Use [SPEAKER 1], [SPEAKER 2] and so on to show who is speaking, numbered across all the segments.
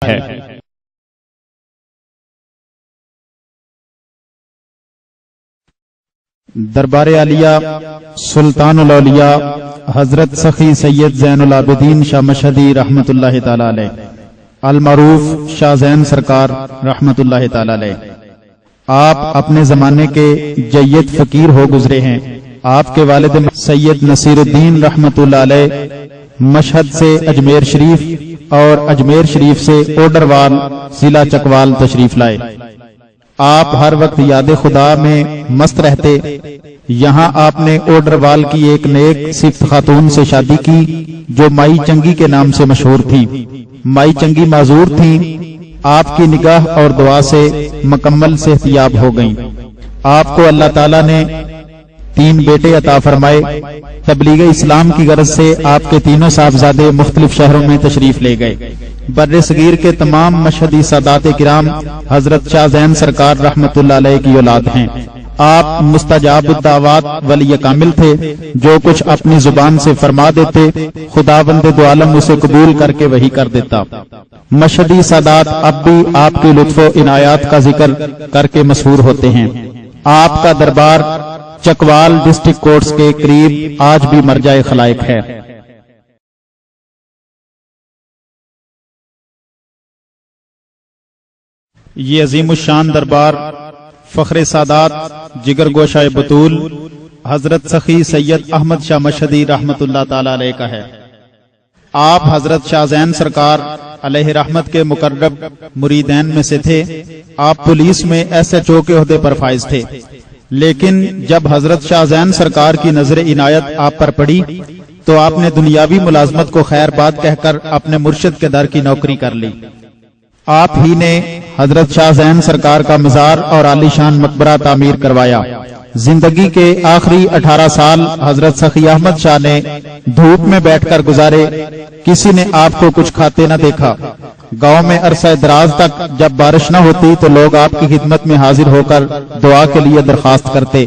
[SPEAKER 1] ہے۔ دربار عالیہ سلطان الاولیاء حضرت سخی سید زین العابدین شاہ مشہدی رحمت اللہ تعالی علیہ، المعروف شاہ زین سرکار رحمت اللہ تعالی علیہ، آپ اپنے زمانے کے جید فقیر ہو گزرے ہیں۔ آپ کے والد سید نصیر الدین رحمت اللہ علیہ مشہد سے اجمیر شریف اور اجمیر شریف سے اوڈروال ضلع چکوال تشریف لائے۔ آپ ہر وقت یاد خدا میں مست رہتے۔ یہاں آپ نے اوڈروال کی ایک نیک صفت خاتون سے شادی کی جو مائی چنگی کے نام سے مشہور تھی۔ مائی چنگی معذور تھی، آپ کی نگاہ اور دعا سے مکمل صحتیاب ہو گئیں۔ آپ کو اللہ تعالیٰ نے 3 بیٹے عطا فرمائے۔ تبلیغ اسلام کی غرض سے آپ کے تینوں صاحبزادے مختلف شہروں میں تشریف لے گئے۔ بر صغیر کے تمام مشہدی سادات کرام حضرت شاہ زین سرکار رحمت اللہ علیہ کی اولاد ہیں۔ آپ مستجاب الدعوات ولی کامل تھے، جو کچھ اپنی زبان سے فرما دیتے خداوند دو عالم اسے قبول کر کے وحی کر دیتا۔ مشہدی سادات اب بھی آپ کی لطف و عنایات کا ذکر کر کے مشہور ہوتے ہیں۔ آپ کا دربار چکوال ڈسٹرکٹ کورٹس کے قریب آج بھی مرجع خلائق ہے۔ یہ عظیم الشان دربار فخر سادات جگر گوشہ بطول حضرت سخی سید احمد شاہ مشہدی رحمت اللہ تعالی علیہ کا ہے۔ آپ حضرت شاہ زین سرکار علیہ رحمت کے مقرب مریدین میں سے تھے۔ آپ پولیس میں SHO کے عہدے پر فائز تھے، لیکن جب حضرت شاہ زین سرکار کی نظر عنایت آپ پر پڑی تو آپ نے دنیاوی ملازمت کو خیر بات کہہ کر اپنے مرشد کے در کی نوکری کر لی۔ آپ ہی نے حضرت شاہ زین سرکار کا مزار اور عالی شان مقبرہ تعمیر کروایا۔ زندگی کے آخری 18 سال حضرت سخی احمد شاہ نے دھوپ میں بیٹھ کر گزارے۔ کسی نے آپ کو کچھ کھاتے نہ دیکھا۔ گاؤں میں عرصہ دراز تک جب بارش نہ ہوتی تو لوگ آپ کی خدمت میں حاضر ہو کر دعا کے لیے درخواست کرتے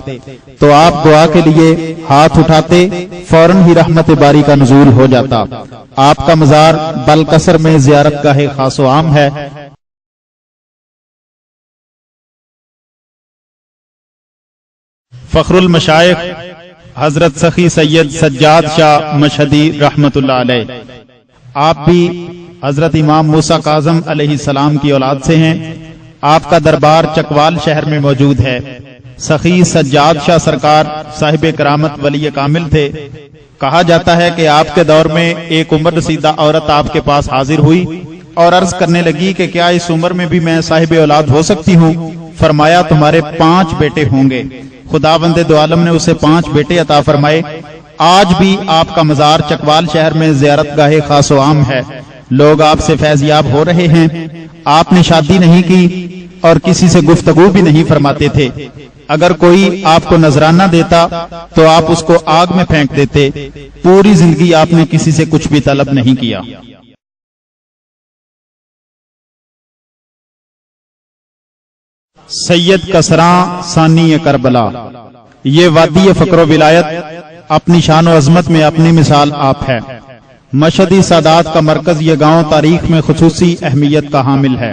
[SPEAKER 1] تو آپ دعا کے لیے ہاتھ اٹھاتے، فوراً ہی رحمت باری کا نزول ہو جاتا۔ آپ کا مزار بلکسر میں زیارت گاہ خاص و عام ہے۔ فخر المشائخ حضرت سخی سید سجاد شاہ مشہدی رحمت اللہ علیہ، آپ بھی حضرت امام موسیٰ کاظم علیہ السلام کی اولاد سے ہیں۔ آپ کا دربار چکوال شہر میں موجود ہے۔ سخی سجاد شاہ سرکار صاحب کرامت ولی کامل تھے۔ کہا جاتا ہے کہ آپ کے دور میں ایک عمر رسیدہ عورت آپ کے پاس حاضر ہوئی اور عرض کرنے لگی کہ کیا اس عمر میں بھی میں صاحب اولاد ہو سکتی ہوں؟ فرمایا تمہارے 5 بیٹے ہوں گے۔ خداوند دو عالم نے اسے 5 بیٹے عطا فرمائے۔ آج بھی آپ کا مزار چکوال شہر میں زیارت گاہ خاص و عام ہے۔ لوگ آپ سے فیضیاب ہو رہے ہیں۔ آپ نے شادی نہیں کی اور کسی سے گفتگو بھی نہیں فرماتے تھے۔ اگر کوئی آپ کو نذرانہ دیتا تو آپ اس کو آگ میں پھینک دیتے۔ پوری زندگی آپ نے کسی سے کچھ بھی طلب نہیں کیا۔ سید کسراں ثانی کربلا، یہ وادی فقر و ولایت اپنی شان و عظمت میں اپنی مثال آپ ہے۔ مشہدی سادات کا مرکز یہ گاؤں تاریخ میں خصوصی اہمیت کا حامل ہے۔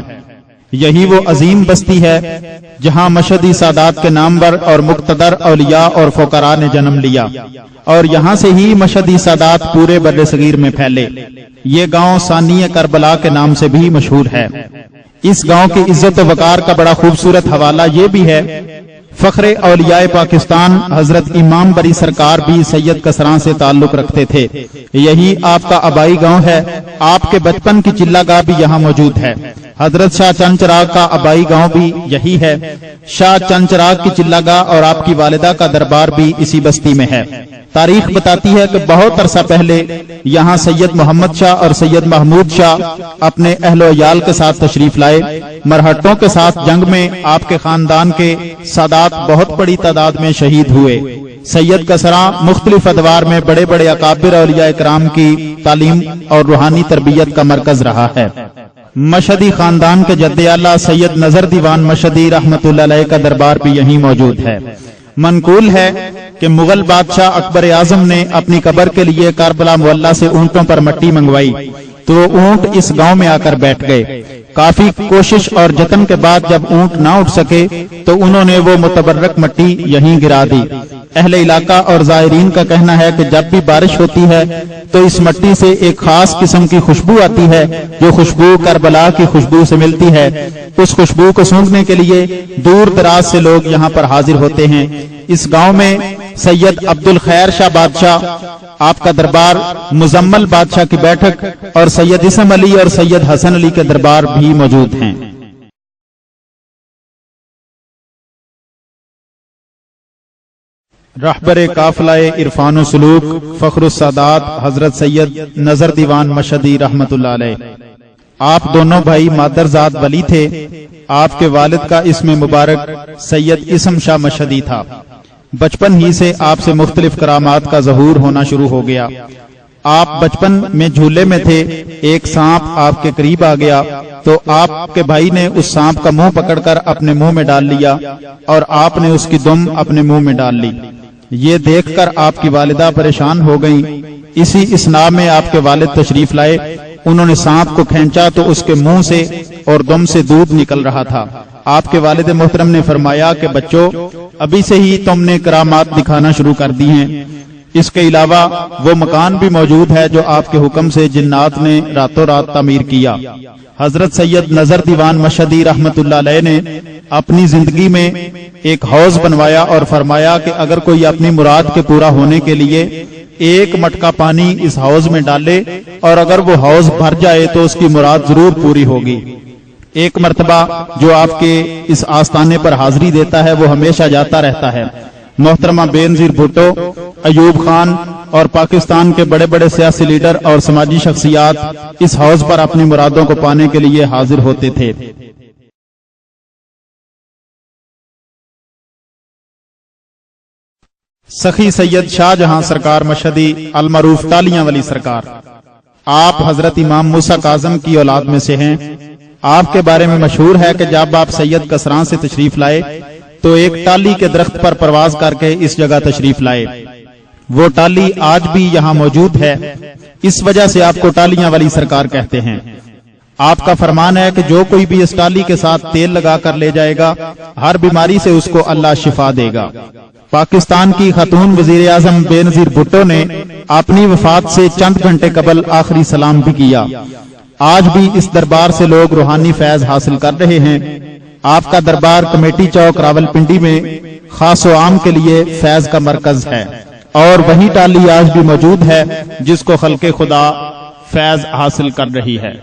[SPEAKER 1] یہی وہ عظیم بستی ہے جہاں مشہدی سادات کے نامور اور مقتدر اولیاء اور فقراء نے جنم لیا، اور یہاں سے ہی مشہدی سادات پورے بر صغیر میں پھیلے۔ یہ گاؤں ثانی کربلا کے نام سے بھی مشہور ہے۔ اس گاؤں کی عزت و وقار کا بڑا خوبصورت حوالہ یہ بھی ہے، فخر اولیاء پاکستان حضرت امام بری سرکار بھی سید کسراں سے تعلق رکھتے تھے۔ یہی آپ کا آبائی گاؤں ہے۔ آپ کے بچپن کی چلہ گاہ بھی یہاں موجود ہے۔ حضرت شاہ چند چراغ کا آبائی گاؤں بھی یہی ہے۔ شاہ چند چراغ کی چلہ گاہ اور آپ کی والدہ کا دربار بھی اسی بستی میں ہے۔ تاریخ بتاتی ہے کہ بہت عرصہ پہلے یہاں سید محمد شاہ اور سید محمود شاہ اپنے اہل و عیال کے ساتھ تشریف لائے۔ مرہٹوں کے ساتھ جنگ میں آپ کے خاندان کے سادات بہت بڑی تعداد میں شہید ہوئے۔ سید کسراں مختلف ادوار میں بڑے بڑے اکابر اولیاء کرام کی تعلیم اور روحانی تربیت کا مرکز رہا ہے۔ مشہدی خاندان کے جد اعلیٰ سید نظر دیوان مشہدی رحمت اللہ علیہ کا دربار بھی یہیں موجود ہے۔ منقول ہے کہ مغل بادشاہ اکبر اعظم نے اپنی قبر کے لیے کربلا معلیٰ سے اونٹوں پر مٹی منگوائی۔ तो ऊंट इस गांव में आकर बैठ गए। काफी कोशिश और जतन के बाद जब ऊंट ना उठ सके तो उन्होंने वो मुतबर्रक मट्टी यहीं गिरा दी। अहले इलाका और ज़ायरीन का कहना है कि जब भी बारिश होती है तो इस मट्टी से एक खास किस्म की खुशबू आती है, जो खुशबू करबला की खुशबू से मिलती है। उस खुशबू को सूंघने के लिए दूर दराज से लोग यहाँ पर हाजिर होते हैं। इस गांव में सैयद अब्दुल खैर शाह बादशाह, आपका दरबार, मुजम्मल बादशाह की बैठक और सैयद इसम अली और सैयद हसन अली के दरबार भी मौजूद हैं। रहबर काफिलाए इरफान सुलूक फखरुस्सादात हजरत सैयद नजर दीवान मशदी रहमतुल्लाह अलैह। आप दोनों भाई मादरजात वली थे। आपके वालिद का इसमें मुबारक सैयद इसम शाह मशदी था। बचपन ही से आपसे मुख्तलिफ करामात का ज़हूर होना शुरू हो गया। आप बचपन में झूले में थे, एक सांप आपके करीब आ गया तो आपके भाई ने उस सांप का मुंह पकड़कर अपने मुंह में डाल लिया और आपने उसकी दुम अपने मुंह में डाल ली। ये देखकर आपकी वालिदा परेशान हो गईं। इसी इसना में आपके वालिद तशरीफ लाए। उन्होंने सांप को खींचा तो उसके मुंह से और दुम से दूध निकल रहा था। आपके वालिद मोहतरम ने फरमाया कि बच्चों, अभी से ही तुमने करामात दिखाना शुरू कर दी हैं। इसके अलावा वो मकान भी मौजूद है जो आपके हुक्म से जिन्नात ने रातों रात तामीर किया। हजरत सैयद नजर दीवान मशदी रहमतुल्लाह अलैह ने अपनी जिंदगी में एक हौज बनवाया और फरमाया कि अगर कोई अपनी मुराद के पूरा होने के लिए एक मटका पानी इस हौज में डाले और अगर वो हौज भर जाए तो उसकी मुराद जरूर पूरी होगी। एक मर्तबा जो आपके इस आस्थाने पर हाजिरी देता है वो हमेशा जाता रहता है। मोहतरमा बेनजीर भुट्टो, अयूब खान और पाकिस्तान के बड़े बड़े सियासी लीडर और समाजी शख्सियात इस हौज पर अपनी मुरादों को पाने के लिए हाजिर होते थे। सखी सैयद शाहजहां सरकार मशदी अलमरूफ टालियां वाली सरकार, आप हजरत इमाम मूसा काज़म की औलाद में से हैं। आपके बारे में मशहूर है कि जब आप सैयद कसरां से तशरीफ लाए तो एक टाली के दरख्त पर परवाज करके इस जगह तशरीफ लाए। वो टाली आज भी यहाँ मौजूद है। इस वजह से आपको टालियां वाली सरकार कहते हैं। आपका फरमान है कि जो कोई भी इस टाली के साथ तेल लगा कर ले जाएगा, हर बीमारी से उसको अल्लाह शिफा देगा। पाकिस्तान की खातून वजीर आजम बेनजीर भुट्टो ने अपनी वफात से चंद घंटे कबल आखिरी सलाम भी किया। आज भी इस दरबार से लोग रूहानी फैज हासिल कर रहे हैं। आपका दरबार कमेटी चौक रावलपिंडी में खास व आम के लिए फैज का मरकज है और वही टाली आज भी मौजूद है जिसको खल्के खुदा फैज हासिल कर रही है।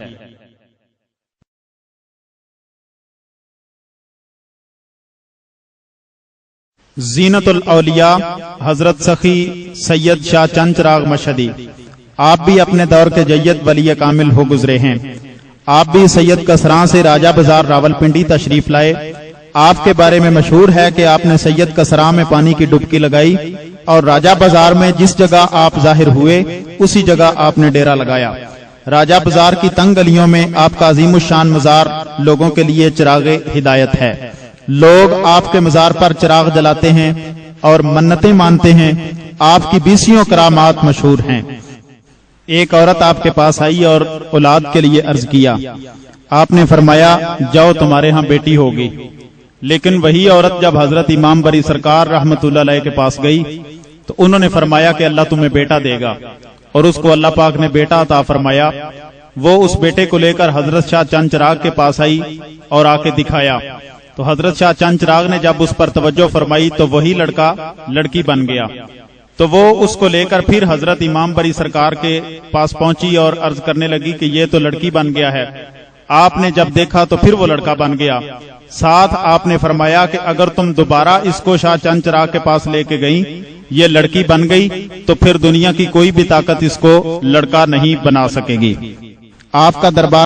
[SPEAKER 1] जीनतुल औलिया हजरत सखी सैयद शाह चंद चिराग मशदी, आप भी अपने दौर के जय्यद वली कामिल हो गुजरे हैं। आप भी सैयद कसरां से राजा बाजार रावलपिंडी तशरीफ लाए। आपके बारे में मशहूर है कि आपने सैयद कसरां में पानी की डुबकी लगाई और राजा बाजार में जिस जगह आप जाहिर हुए उसी जगह आपने डेरा लगाया। राजा बाजार की तंग गलियों में आपका अजीमुशान मजार लोगों के लिए चिरागे हिदायत है। लोग आपके मजार पर चिराग जलाते हैं और मन्नतें मानते हैं। आपकी बीसियों करामात मशहूर हैं। एक औरत आपके पास आई और औलाद के लिए अर्ज किया। आपने फरमाया, जाओ तुम्हारे यहाँ बेटी होगी। लेकिन वही औरत जब हजरत इमाम बरी सरकार रहमतुल्लाह अलैह के पास गई तो उन्होंने फरमाया कि अल्लाह तुम्हें बेटा देगा और उसको अल्लाह पाक ने बेटा अता फरमाया। वो उस बेटे को लेकर हजरत शाह चंद चिराग के पास आई और आके दिखाया तो हजरत शाह चंद चिराग ने जब उस पर तवज्जो फरमाई तो वही लड़का लड़की बन गया। तो वो उसको लेकर फिर हजरत इमाम बरी सरकार के पास पहुंची और अर्ज करने लगी कि ये तो लड़की बन गया है। आपने जब देखा तो फिर वो लड़का बन गया। साथ आपने फरमाया कि अगर तुम दोबारा इसको शाह चंद चिराग के पास लेके गई, ये लड़की बन गई तो फिर दुनिया की कोई भी ताकत इसको लड़का नहीं बना सकेगी। आपका दरबार